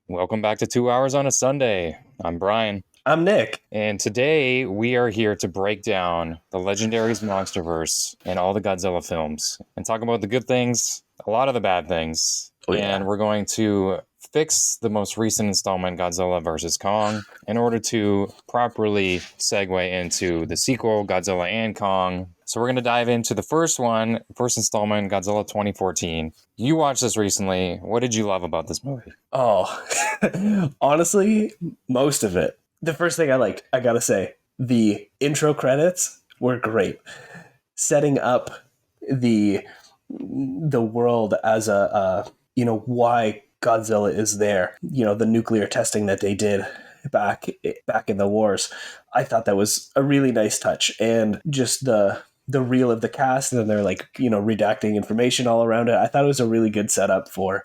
Welcome back to 2 Hours on a Sunday. I'm Brian, I'm Nick. and today we are here to break down the Legendary's Monsterverse and all the Godzilla films and talk about the good things, a lot of the bad things, Oh, and yeah. we're going to fix the most recent installment, Godzilla vs. Kong, in order to properly segue into the sequel, Godzilla and Kong. So we're going to dive into the first one, first installment, Godzilla 2014. You watched this recently. What did you love about this movie? Oh, honestly, most of it. The first thing I liked, I gotta say, the intro credits were great. Setting up the the world as why Godzilla is there. The nuclear testing that they did back in the wars. I thought that was a really nice touch, and just the reel of the cast, and then they're redacting information all around it. I thought it was a really good setup for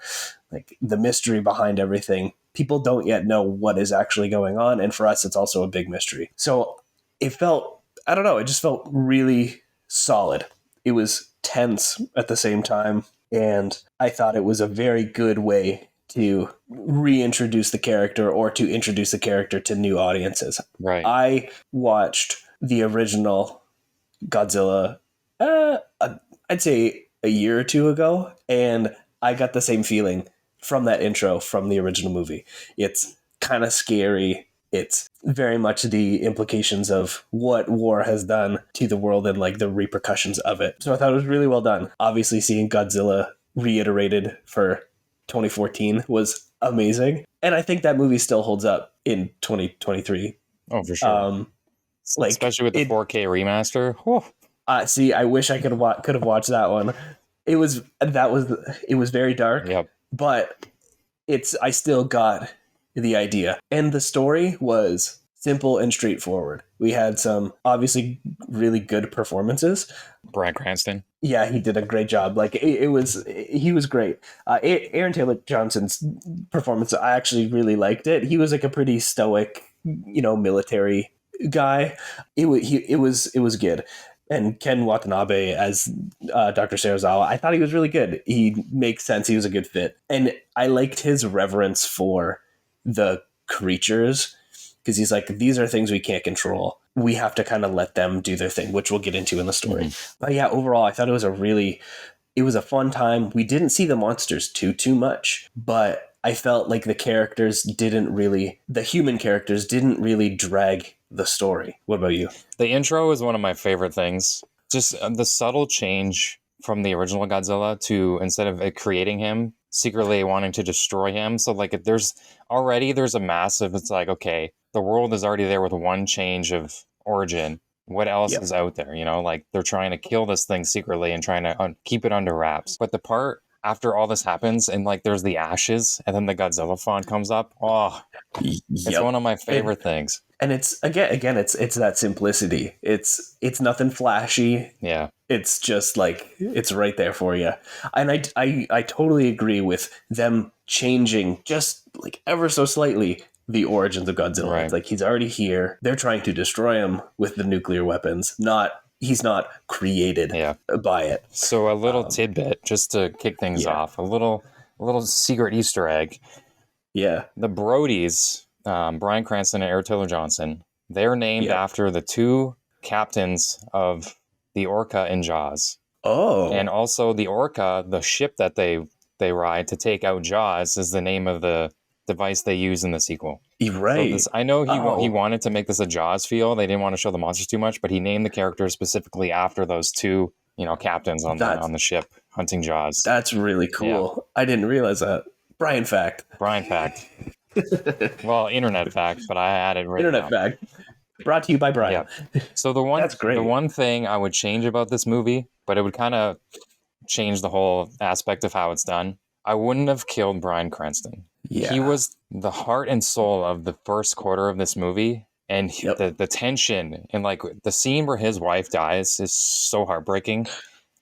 like the mystery behind everything. People don't yet know what is actually going on, and for us it's also a big mystery. So it felt, I don't know, it just felt really solid. It was tense at the same time, and I thought it was a very good way to reintroduce the character or to introduce the character to new audiences. Right. I watched the original Godzilla, I'd say a year or two ago, and I got the same feeling from that intro from the original movie. It's kind of scary. It's very much the implications of what war has done to the world and like the repercussions of it. So I thought it was really well done. Obviously, seeing Godzilla reiterated for 2014 was amazing. And I think that movie still holds up in 2023. Oh, for sure. Um, like Especially with the it 4K remaster. Whew. See, I wish I could have watched that one. It was very dark, Yep. but I still got the idea. And the story was simple and straightforward. We had some obviously really good performances. Bryan Cranston. Yeah, he did a great job. He was great. Aaron Taylor Johnson's performance, I actually really liked it. He was like a pretty stoic, military guy. It was good. And Ken Watanabe as Dr. Serizawa, I thought he was really good. He makes sense. He was a good fit. And I liked his reverence for the creatures, because he's like, these are things we can't control. We have to kind of let them do their thing, which we'll get into in the story. Mm-hmm. But yeah, overall, I thought it was a fun time. We didn't see the monsters too much, but I felt like the human characters didn't really drag the story. What about you? The intro is one of my favorite things. Just the subtle change from the original Godzilla to, instead of it creating him, secretly wanting to destroy him. So like there's a massive, it's like, okay, the world is already there with one change of origin. What else is out there? Like they're trying to kill this thing secretly and trying to keep it under wraps. But the part after all this happens and like there's the ashes and then the Godzilla font comes up. Oh, it's one of my favorite things. And it's again, it's that simplicity. It's nothing flashy. Yeah. It's just like, it's right there for you. And I totally agree with them changing just like ever so slightly the origins of Godzilla. Right. It's like he's already here. They're trying to destroy him with the nuclear weapons. He's not created by it. So a little tidbit just to kick things off. A little secret Easter egg. Yeah. The Brodies, Bryan Cranston and Aaron Taylor Johnson, they're named after the two captains of the Orca in Jaws. Oh. And also the Orca, the ship that they ride to take out Jaws, is the name of the device they use in the sequel. Right. So I know he wanted to make this a Jaws feel. They didn't want to show the monsters too much, but he named the characters specifically after those two, captains on the ship hunting Jaws. That's really cool. Yeah. I didn't realize that. Brian fact. Well, internet fact, but I added internet fact. Brought to you by Brian. Yeah. So the one thing I would change about this movie, but it would kind of change the whole aspect of how it's done. I wouldn't have killed Bryan Cranston. Yeah. He was the heart and soul of the first quarter of this movie. And the tension and like the scene where his wife dies is so heartbreaking.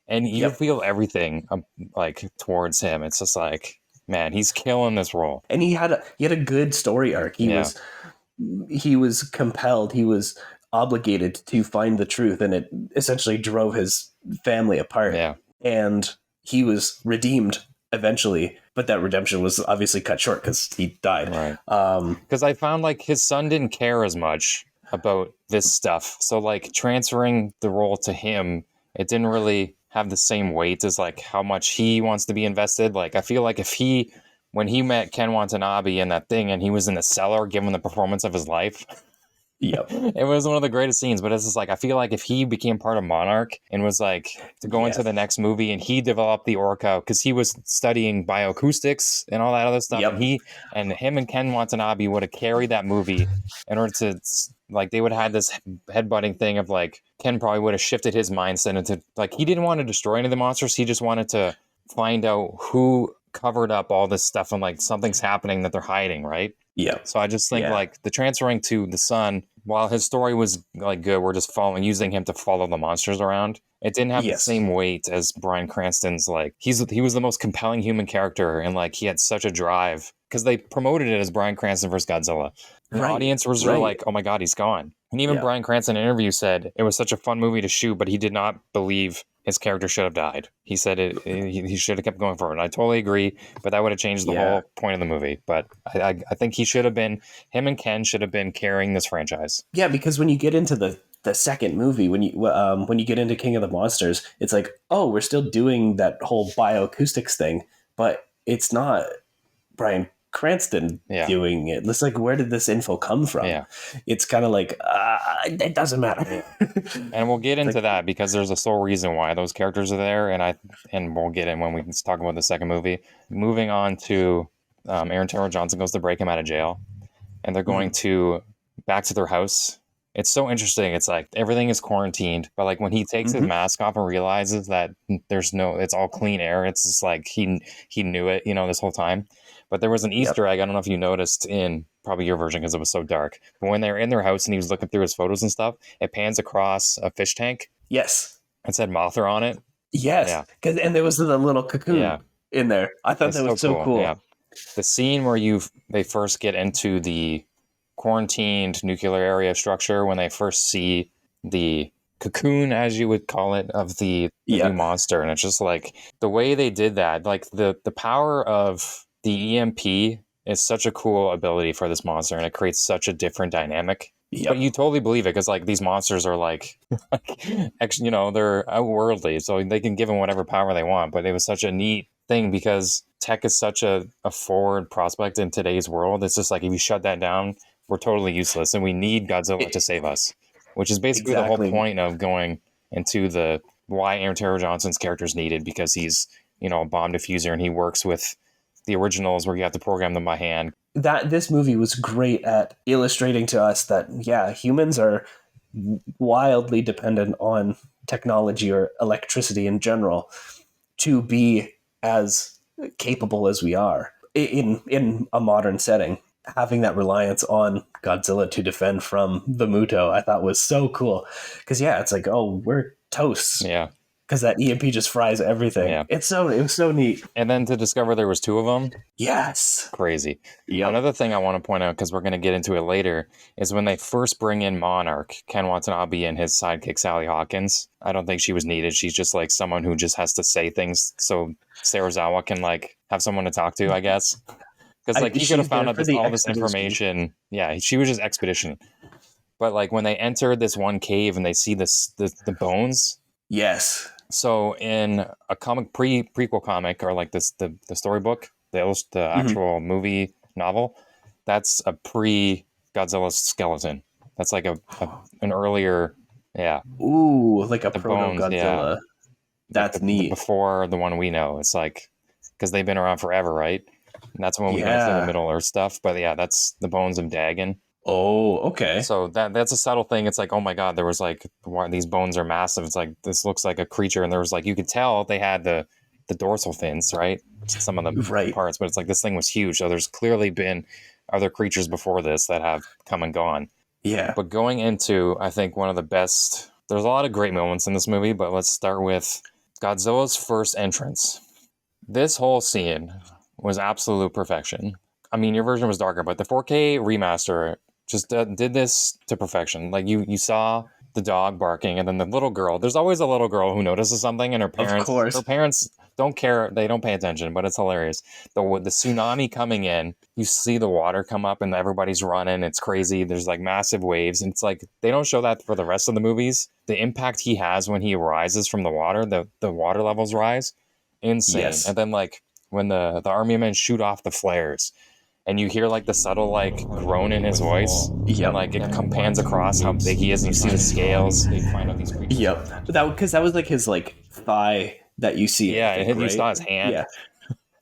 And you feel everything like towards him. It's just like, man, he's killing this role. And he had a good story arc. He was compelled. He was obligated to find the truth, and it essentially drove his family apart. Yeah. And he was redeemed eventually but that redemption was obviously cut short because he died. Right. Um, Because I found like his son didn't care as much about this stuff. So like transferring the role to him, it didn't really have the same weight as like how much he wants to be invested. Like I feel like if he when he met Ken Watanabe in that thing and he was in the cellar giving the performance of his life, yep. it was one of the greatest scenes. But it's just like I feel like if he became part of Monarch and was like to go into Yes. the next movie and he developed the Orca because he was studying bioacoustics and all that other stuff, Yep. and him and Ken Watanabe would have carried that movie in order to like they would have had this headbutting thing of like Ken probably would have shifted his mindset into like he didn't want to destroy any of the monsters, he just wanted to find out who covered up all this stuff and like something's happening that they're hiding, right? Yep. So I just think Yeah. like the transferring to the son, while his story was like good, we're just using him to follow the monsters around. It didn't have the Yes. same weight as Bryan Cranston's. Like he was the most compelling human character, and like he had such a drive because they promoted it as Bryan Cranston versus Godzilla. The Right. audience was Right. like, "Oh my god, he's gone!" And even Yeah. Bryan Cranston in an interview said it was such a fun movie to shoot, but he did not believe his character should have died. He said he should have kept going forward. I totally agree, but that would have changed the Yeah. whole point of the movie. But I think he should have been him and Ken should have been carrying this franchise. Yeah, because when you get into the second movie, when you get into King of the Monsters, it's like, oh, we're still doing that whole bioacoustics thing, but it's not Bryan Cranston Yeah. doing it. It's like, where did this info come from? Yeah. It's kind of like, it doesn't matter. And we'll get into that because there's a sole reason why those characters are there, and we'll get in when we talk about the second movie. Moving on to Aaron Taylor Johnson goes to break him out of jail, and they're going to back to their house. It's so interesting. It's like everything is quarantined, but like when he takes his mask off and realizes that it's all clean air. It's just like he knew it, this whole time. But there was an Easter egg. I don't know if you noticed in probably your version because it was so dark. But when they were in their house and he was looking through his photos and stuff, it pans across a fish tank. Yes. It said Mothra on it. Yes. Yeah. And there was the little cocoon in there. I thought that was so cool. Yeah. The scene where they first get into the quarantined nuclear area structure when they first see the cocoon, as you would call it, of the new monster. And it's just like the way they did that, like the power of the EMP is such a cool ability for this monster, and it creates such a different dynamic. Yep. But you totally believe it because like these monsters are like, they're outworldly, so they can give them whatever power they want. But it was such a neat thing because tech is such a forward prospect in today's world. It's just like if you shut that down, we're totally useless, and we need Godzilla to save us, which is basically the whole point of going into the why Aaron Taylor Johnson's character is needed, because he's a bomb diffuser and he works with the originals where you have to program them by hand. That this movie was great at illustrating to us that humans are wildly dependent on technology or electricity in general to be as capable as we are in a modern setting. Having that reliance on Godzilla to defend from the Muto, I thought was so cool. Because it's like, oh, we're toast. Yeah. Because that EMP just fries everything. Yeah. It was so neat. And then to discover there was two of them. Yes. Crazy. Yep. Another thing I want to point out, because we're going to get into it later, is when they first bring in Monarch, Ken Watanabe and his sidekick Sally Hawkins. I don't think she was needed. She's just like someone who just has to say things so Serizawa can like have someone to talk to, I guess. Because like he could have found out all this information. Yeah, she was just expedition. But like when they entered this one cave and they see the bones. Yes. So in a comic prequel comic, or like the storybook, the actual movie novel, that's a pre-Godzilla skeleton. That's like an earlier, Ooh, like a Yeah. proto-Godzilla. That's like neat. Before the one we know. It's like, because they've been around forever, right? And that's when we get into the Middle Earth stuff. But yeah, that's the bones of Dagon. Oh, okay. So that's a subtle thing. It's like, oh my God, there was like, these bones are massive. It's like, this looks like a creature. And there was like, you could tell they had the dorsal fins, right? Some of the parts, but it's like, this thing was huge. So there's clearly been other creatures before this that have come and gone. Yeah. But going into, I think one of the best, there's a lot of great moments in this movie, but let's start with Godzilla's first entrance. This whole scene was absolute perfection. I mean, your version was darker, but the 4K remaster just did this to perfection. Like you saw the dog barking, and then the little girl. There's always a little girl who notices something, and her parents don't care. They don't pay attention, but it's hilarious. The tsunami coming in, you see the water come up and everybody's running. It's crazy. There's like massive waves. And it's like, they don't show that for the rest of the movies. The impact he has when he rises from the water, the water levels rise. Insane. Yes. And then like when the army men shoot off the flares and you hear like the subtle like groan in his voice. Yep. And like it pans across how big he is and you see the scales. They find out these creatures. Yep. Because that was like his like thigh that you see. Yeah, I think, and you right? saw his hand. Yeah.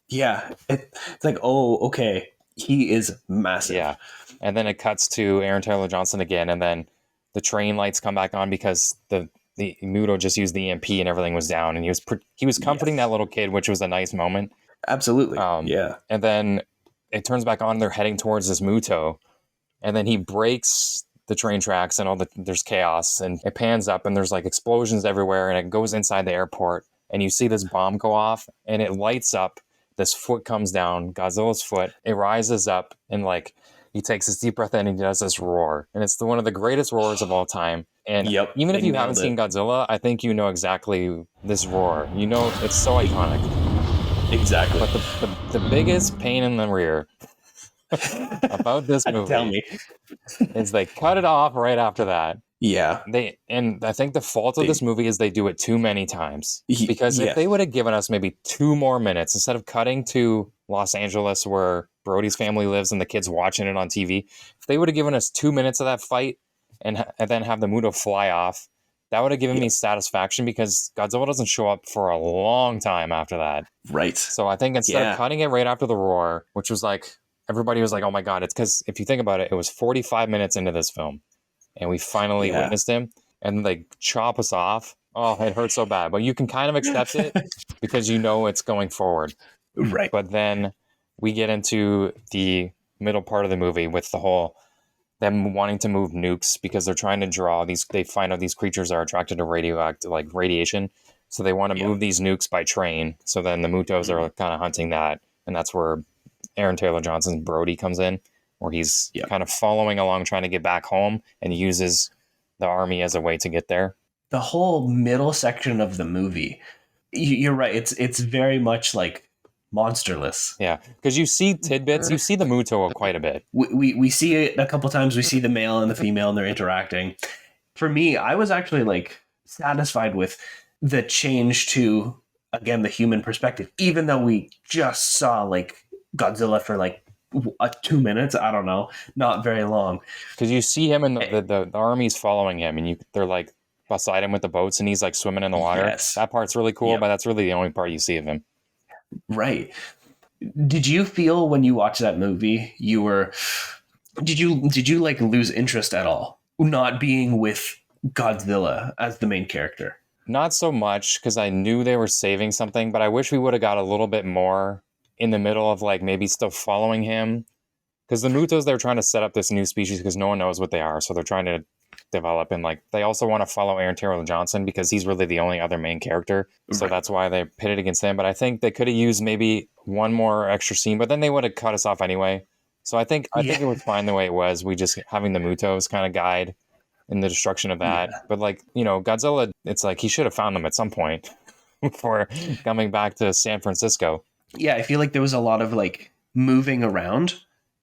Yeah. It's like, oh, okay. He is massive. Yeah. And then it cuts to Aaron Taylor Johnson again, and then the train lights come back on because the Muto just used the EMP and everything was down, and he was comforting that little kid, which was a nice moment. Absolutely. Yeah. And then it turns back on. They're heading towards this Muto, and then he breaks the train tracks, and there's chaos, and it pans up, and there's like explosions everywhere, and it goes inside the airport, and you see this bomb go off, and it lights up. This foot comes down, Godzilla's foot. It rises up, and like he takes this deep breath in, and he does this roar, and it's one of the greatest roars of all time. And even if you haven't seen Godzilla, I think you know exactly this roar. You know, it's so iconic. Exactly. But the biggest pain in the rear about this movie Tell me. is they cut it off right after that. Yeah. And I think the fault of this movie is they do it too many times. Because Yeah. if they would have given us maybe 2 more minutes instead of cutting to Los Angeles where Brody's family lives and the kids watching it on TV, if they would have given us 2 minutes of that fight and then have the Muto fly off, that would have given me satisfaction because Godzilla doesn't show up for a long time after that. Right. So I think instead of cutting it right after the roar, which was like, everybody was like, oh my God, it's because if you think about it, it was 45 minutes into this film. And we finally witnessed him, and they chop us off. Oh, it hurts so bad. But you can kind of accept it because you know it's going forward. Right. But then we get into the middle part of the movie with the whole them wanting to move nukes because they're trying to draw these. They find out these creatures are attracted to radioactive, like radiation. So they want to move these nukes by train. So then the Mutos are kind of hunting that. And that's where Aaron Taylor Johnson's Brody comes in, where he's kind of following along, trying to get back home, and uses the army as a way to get there. The whole middle section of the movie, you're right. It's very much like monsterless. Yeah, because you see tidbits. You see the Muto quite a bit. We see it a couple times. We see the male and the female, and they're interacting. For me, I was actually like satisfied with the change to, again, the human perspective, even though we just saw like Godzilla for like 2 minutes. I don't know, not very long. Because you see him and the army's following him, and they're like beside him with the boats, and he's like swimming in the water. Yes. That part's really cool, but that's really the only part you see of him. Right. Did you feel when you watched that movie, did you like lose interest at all, not being with Godzilla as the main character? Not so much, because I knew they were saving something, but I wish we would have got a little bit more in the middle of like maybe still following him. Because the Mutos, they're trying to set up this new species because no one knows what they are. So they're trying to develop, and like they also want to follow Aaron Taylor Johnson because he's really the only other main character. So that's why they pitted against him. But I think they could have used maybe one more extra scene, but then they would have cut us off anyway. So I think it was fine the way it was. We just having the Mutos kind of guide in the destruction of that. Yeah. But like, Godzilla, it's like he should have found them at some point before coming back to San Francisco. Yeah, I feel like there was a lot of like moving around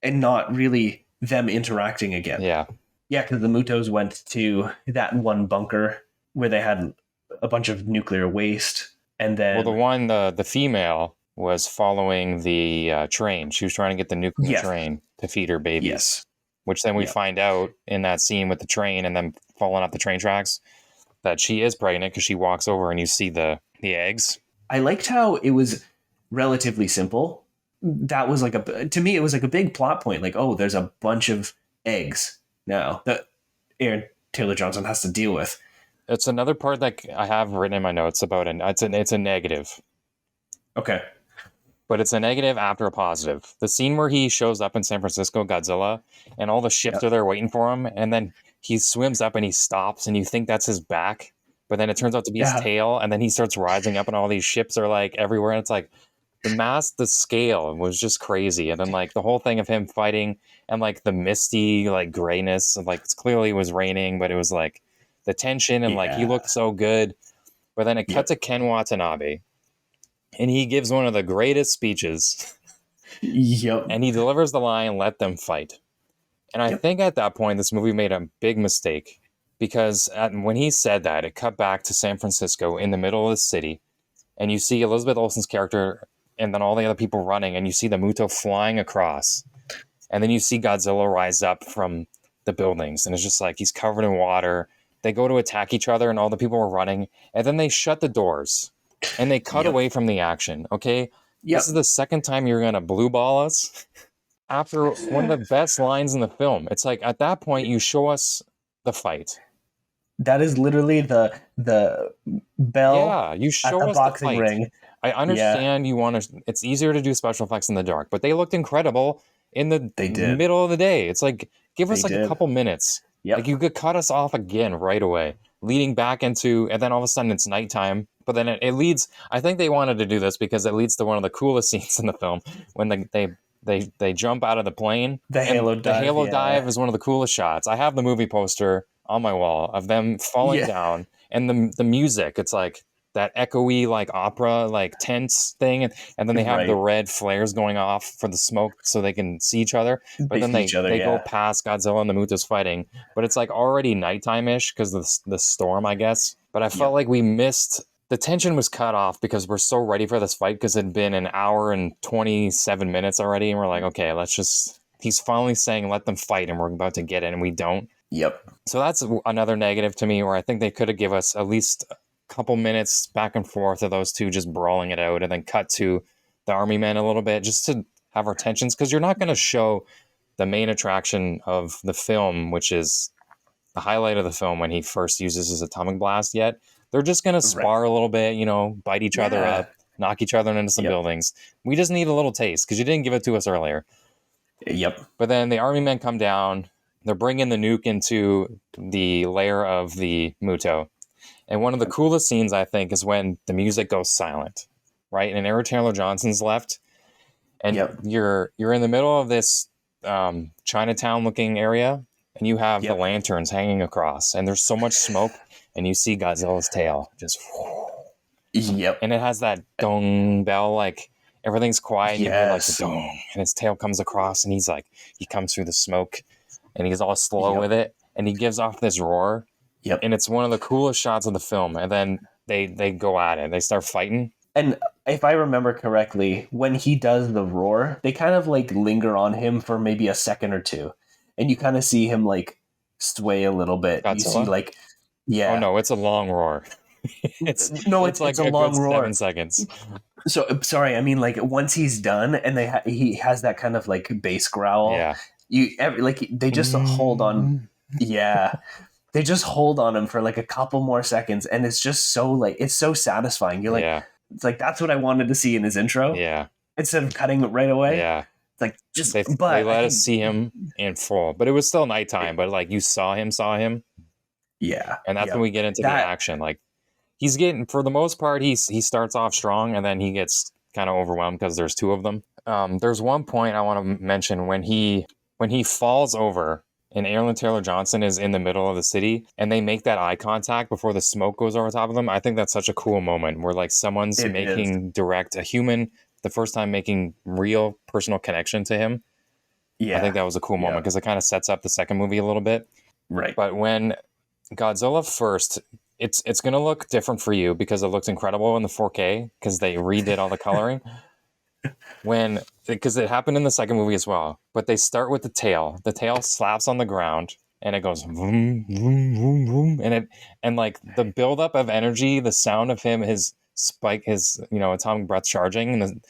and not really them interacting again. Yeah. Yeah, because the Mutos went to that one bunker where they had a bunch of nuclear waste. And then... Well, the female was following the train. She was trying to get the nuclear train to feed her babies. Yes. Which then we find out in that scene with the train and then falling off the train tracks that she is pregnant because she walks over and you see the eggs. I liked how it was relatively simple. That was like to me, it was like a big plot point. Like, oh, there's a bunch of eggs now that Aaron Taylor Johnson has to deal with. It's another part that I have written in my notes about it. It's a negative. Okay. But it's a negative after a positive. The scene where he shows up in San Francisco, Godzilla, and all the ships are there waiting for him, and then he swims up and he stops, and you think that's his back, but then it turns out to be his tail, and then he starts rising up, and all these ships are like everywhere, and it's like the scale was just crazy. And then like the whole thing of him fighting and like the misty like grayness, and like it's clearly it was raining, but it was like the tension and like he looked so good. But then it cut to Ken Watanabe. and he gives one of the greatest speeches, Yep. and he delivers the line, "Let them fight." And I Yep. think at that point, this movie made a big mistake because when he said that, it cut back to San Francisco in the middle of the city, and you see Elizabeth Olsen's character and then all the other people running, and you see the Muto flying across, and then you see Godzilla rise up from the buildings, and it's just like he's covered in water. They go to attack each other, and all the people are running, and then they shut the doors and they cut Yep. away from the action. Okay, this Yep. is the second time you're gonna blue ball us after one of the best lines in the film. It's like at that point you show us the fight. That is literally the bell Yeah, you at the show us the boxing fight. ring. I Yeah, understand you want to. It's easier to do special effects in the dark, but they looked incredible in the they did. middle of the day. It's like give They us like a did. couple minutes. Like Yep. you could cut us off again right away, leading back into, and then all of a sudden it's nighttime. But then it leads. I think they wanted to do this because it leads to one of the coolest scenes in the film when they jump out of the plane, The and Halo the dive. Halo dive Yeah. is one of the coolest shots. I have the movie poster on my wall of them falling Yeah. down, and the music. It's like that echoey like opera like tense thing, and then they have the Right. red flares going off for the smoke so they can see each other, but They then see they each other. they go Yeah. past Godzilla and the Mutas fighting, but it's like already nighttime-ish because of the storm, I guess. But I felt Yep. like we missed the tension was cut off because we're so ready for this fight because it had been an hour and 27 minutes already, and we're like, okay, let's just he's finally saying let them fight and we're about to get it, and we don't. Yep. So that's another negative to me where I think they could have give us at least a couple minutes back and forth of those two just brawling it out and then cut to the army men a little bit just to have our tensions because you're not going to show the main attraction of the film, which is the highlight of the film when he first uses his atomic blast yet. They're just going to Right. spar a little bit, bite each other Yeah. up, knock each other into some Yep. buildings. We just need a little taste because you didn't give it to us earlier. Yep. But then the army men come down. They're bringing the nuke into the lair of the Muto. And one of the coolest scenes, I think, is when the music goes silent, right? And Aaron Taylor Johnson's left, and Yep. you're in the middle of this Chinatown-looking area, and you have the Yep. lanterns hanging across, and there's so much smoke, and you see Godzilla's tail just, Yep. and it has that dong bell, like everything's quiet, and you hear like the Yes. dong, and his tail comes across, and he comes through the smoke, and he's all slow Yep. with it, and he gives off this roar, Yep. and it's one of the coolest shots of the film. And then they go at it, they start fighting. And if I remember correctly, when he does the roar, they kind of like linger on him for maybe a second or two. And you kind of see him like sway a little bit. You see Godzilla? like, Oh yeah. no, it's a long roar. it's like it's a a long good roar. 7 seconds. So sorry, I mean like once he's done and he has that kind of like bass growl. Yeah. They just hold on. Yeah. They just hold on him for like a couple more seconds, and it's just so like it's so satisfying. You're like, Yeah. it's like that's what I wanted to see in his intro. Yeah. Instead of cutting it right away. Yeah. It's like just They but let us see him in full, but it was still nighttime. But like you saw him, yeah. and that's Yep. when we get into the That action. Like he's getting, for the most part, he starts off strong, and then he gets kind of overwhelmed because there's two of them. There's one point I want to mention when he falls over. And Aaron Taylor Johnson is in the middle of the city, and they make that eye contact before the smoke goes over top of them. I think that's such a cool moment where like someone's it is. making direct a human the first time making real personal connection to him. Yeah. I think that was a cool moment because it kind of sets up the second movie a little bit. Right. But when Godzilla first, it's going to look different for you because it looks incredible in the 4K because they redid all the coloring. Because it happened in the second movie as well, but they start with the tail. The tail slaps on the ground and it goes vroom, vroom, vroom, vroom, and like the buildup of energy, the sound of him, his spike, his atomic breath charging, and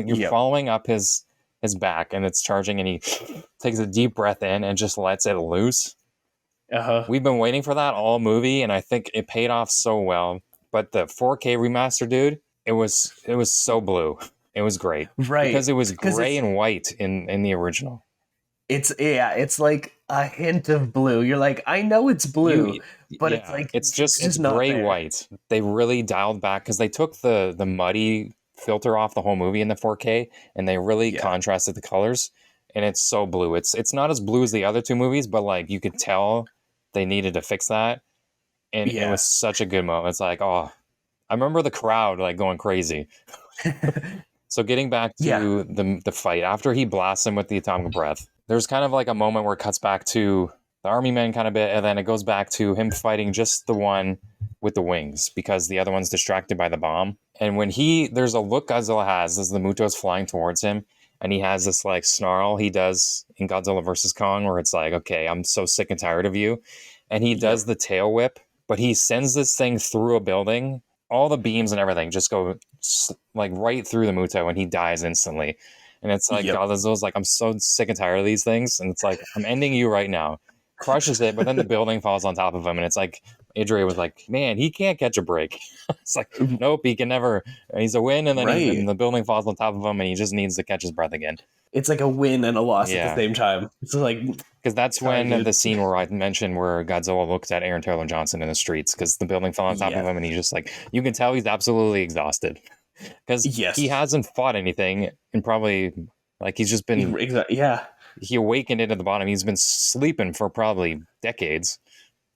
you're Yep. following up his back, and it's charging, and he takes a deep breath in and just lets it loose. Uh-huh. We've been waiting for that all movie, and I think it paid off so well. But the 4K remaster, dude, it was so blue. It was great. Right. Because it was 'Cause gray it's- and white in the original. It's like a hint of blue. You're like, I know it's blue, but it's like it's just not gray there. white. They really dialed back because they took the muddy filter off the whole movie in the 4K, and they really contrasted the colors, and it's so blue. It's not as blue as the other two movies, but like you could tell they needed to fix that, and it was such a good moment. It's like, oh, I remember the crowd like going crazy. So getting back Yeah. to the fight, after he blasts him with the atomic breath, there's kind of like a moment where it cuts back to the army men kind of bit, and then it goes back to him fighting just the one with the wings because the other one's distracted by the bomb. And when there's a look Godzilla has as the Muto's flying towards him, and he has this like snarl he does in Godzilla versus Kong where it's like, okay, I'm so sick and tired of you. And he Yep. does the tail whip, but he sends this thing through a building. All the beams and everything just go like right through the Muto and he dies instantly. And it's like Yep. Godzilla's like, I'm so sick and tired of these things. And it's like, I'm ending you right now. Crushes it, but then the building falls on top of him. And it's like, Adria was like, man, he can't catch a break. It's like, nope, he can never. He's a win, and then Right. and the building falls on top of him, and he just needs to catch his breath again. It's like a win and a loss at the Yeah, same time. It's like, because that's sorry, when dude. the scene where I mentioned where Godzilla looks at Aaron Taylor Johnson in the streets because the building fell on top of Yeah. him, and he's just like, you can tell he's absolutely exhausted because he Yes. hasn't fought anything and probably like he's just been Exactly. Yeah. he awakened into the bottom. He's been sleeping for probably decades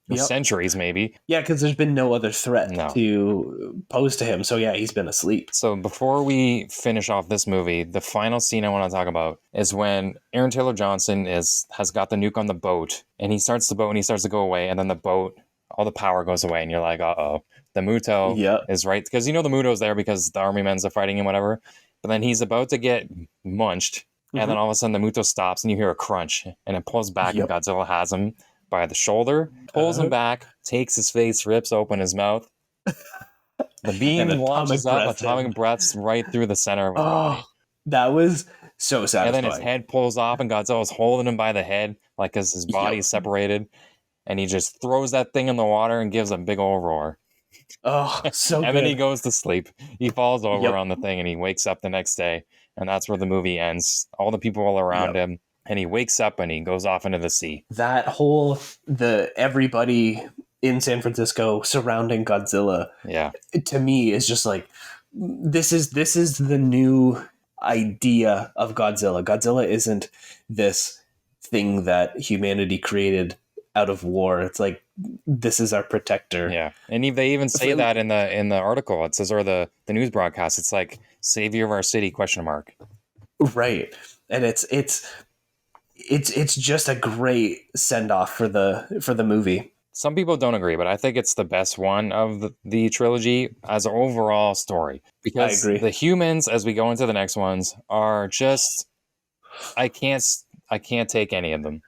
or Yep. centuries, maybe. Yeah, because there's been no other threat No. to pose to him. So yeah, he's been asleep. So before we finish off this movie, the final scene I want to talk about is when Aaron Taylor Johnson has got the nuke on the boat, and he starts the boat and he starts to go away, and then the boat, all the power goes away, and you're like, uh-oh, the Muto Yep. is right, because the Muto's there because the army men's are fighting and whatever, but then he's about to get munched, and then Mhm. all of a sudden the Muto stops, and you hear a crunch, and it pulls back, and Yep. Godzilla has him by the shoulder, pulls him Uh, back, takes his face, rips open his mouth. The and beam atomic launches up, breath him. atomic breaths right through the center of his Oh, body. that was so And then his satisfying. head pulls off, and Godzilla's holding him by the head, like because his body Yep. is separated. And he just throws that thing in the water and gives a big old roar. Oh, so And then he good. goes to sleep. He falls over Yep. on the thing and he wakes up the next day. And that's where the movie ends. All the people all around Yep. him. And he wakes up and he goes off into the sea. That whole everybody in San Francisco surrounding Godzilla Yeah. to me is just like this is the new idea of Godzilla. Godzilla isn't this thing that humanity created out of war. It's like this is our protector. Yeah. And they even say For- that in the article. It says, or the news broadcast, it's like savior of our city, question mark. Right. And it's just a great send off for the movie. Some people don't agree, but I think it's the best one of the trilogy as an overall story. Because I agree. the humans, as we go into the next ones, are just I can't take any of them.